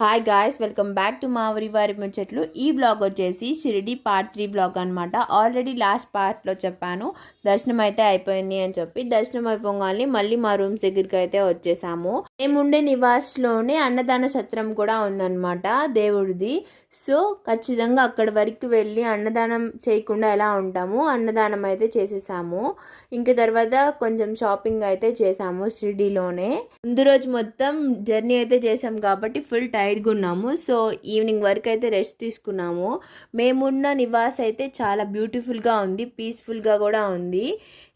Hi guys, welcome back to మా ఊరి వారి ముచ్చట్లు. ఈ వ్లాగ్ వచ్చేసి షిరిడి పార్ట్ 3 వ్లాగ్ అనమాట. ఆల్రెడీ లాస్ట్ పార్ట్లో చెప్పాను దర్శనం అయితే అయిపోయింది అని చెప్పి. దర్శనం అయిపోగానే మళ్ళీ మా రూమ్స్ దగ్గరికి అయితే వచ్చేసాము. మేముండే నివాస్లోనే అన్నదాన సత్రం కూడా ఉందన్నమాట దేవుడిది. సో ఖచ్చితంగా అక్కడి వరకు వెళ్ళి అన్నదానం చేయకుండా ఎలా ఉంటాము, అన్నదానం అయితే చేసేసాము. ఇంకా తర్వాత కొంచెం షాపింగ్ అయితే చేసాము షిరిడిలోనే. ముందు రోజు మొత్తం జర్నీ అయితే చేసాం కాబట్టి ఫుల్ టైర్డ్గా ఉన్నాము. సో ఈవినింగ్ వరకు అయితే రెస్ట్ తీసుకున్నాము. మేమున్న నివాస్ అయితే చాలా బ్యూటిఫుల్గా ఉంది, పీస్ఫుల్గా కూడా ఉంది.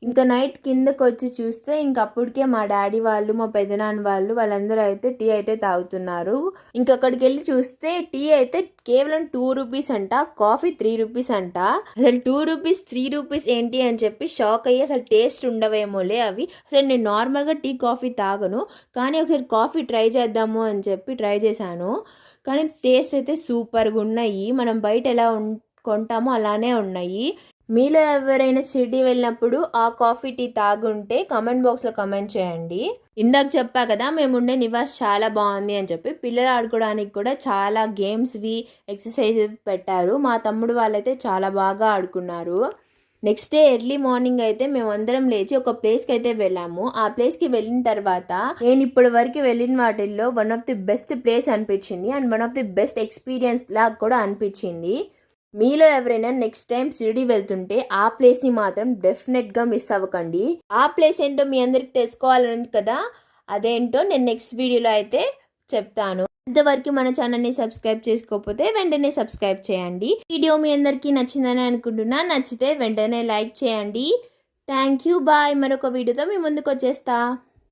ఇంకా నైట్ కిందకు వచ్చి చూస్తే ఇంక అప్పటికే మా డాడీ వాళ్ళు, మా పెదనాన్న వాళ్ళందరూ అయితే టీ అయితే తాగుతున్నారు. ఇంక అక్కడికి వెళ్ళి చూస్తే టీ అయితే కేవలం 2 రూపీస్ అంట, కాఫీ 3 రూపీస్ అంట. అసలు 2 రూపీస్ 3 రూపీస్ ఏంటి అని చెప్పి షాక్ అయ్యి, అసలు టేస్ట్ ఉండవేమోలే అవి. అసలు నేను నార్మల్గా టీ కాఫీ తాగను, కానీ ఒకసారి కాఫీ ట్రై చేద్దాము అని చెప్పి ట్రై చేశాను. కానీ టేస్ట్ అయితే సూపర్గా ఉన్నాయి. మనం బయట ఎలా కొంటామో అలానే ఉన్నాయి. మీలో ఎవరైనా షిరిడి వెళ్ళినప్పుడు ఆ కాఫీ టీ తాగుంటే కామెంట్ బాక్స్లో కామెంట్ చేయండి. ఇందాక చెప్పా కదా మేముండే నివాస్ చాలా బాగుంది అని చెప్పి. పిల్లలు ఆడుకోవడానికి కూడా చాలా గేమ్స్వి, ఎక్సర్సైజ్ పెట్టారు. మా తమ్ముడు వాళ్ళైతే చాలా బాగా ఆడుకున్నారు. నెక్స్ట్ డే ఎర్లీ మార్నింగ్ అయితే మేమందరం లేచి ఒక ప్లేస్కి అయితే వెళ్ళాము. ఆ ప్లేస్కి వెళ్ళిన తర్వాత నేను ఇప్పటి వరకు వెళ్ళిన వాటిల్లో one of the best place అనిపించింది and one of the best experience లాగా కూడా అనిపించింది. మీలో ఎవరైనా నెక్స్ట్ టైం షిరిడి వెళ్తుంటే ఆ ప్లేస్ని మాత్రం డెఫినెట్గా మిస్ అవ్వకండి. ఆ ప్లేస్ ఏంటో మీ అందరికి తెలుసుకోవాలని కదా, అదేంటో నేను నెక్స్ట్ వీడియోలో అయితే చెప్తాను. ఇంతవరకు మన ఛానల్ని సబ్స్క్రైబ్ చేసుకోకపోతే వెంటనే సబ్స్క్రైబ్ చేయండి. వీడియో మీ అందరికీ నచ్చిందని అనుకుంటున్నా. నచ్చితే వెంటనే లైక్ చేయండి. Thank you, bye. మరొక వీడియోతో మీ ముందుకు వచ్చేస్తా.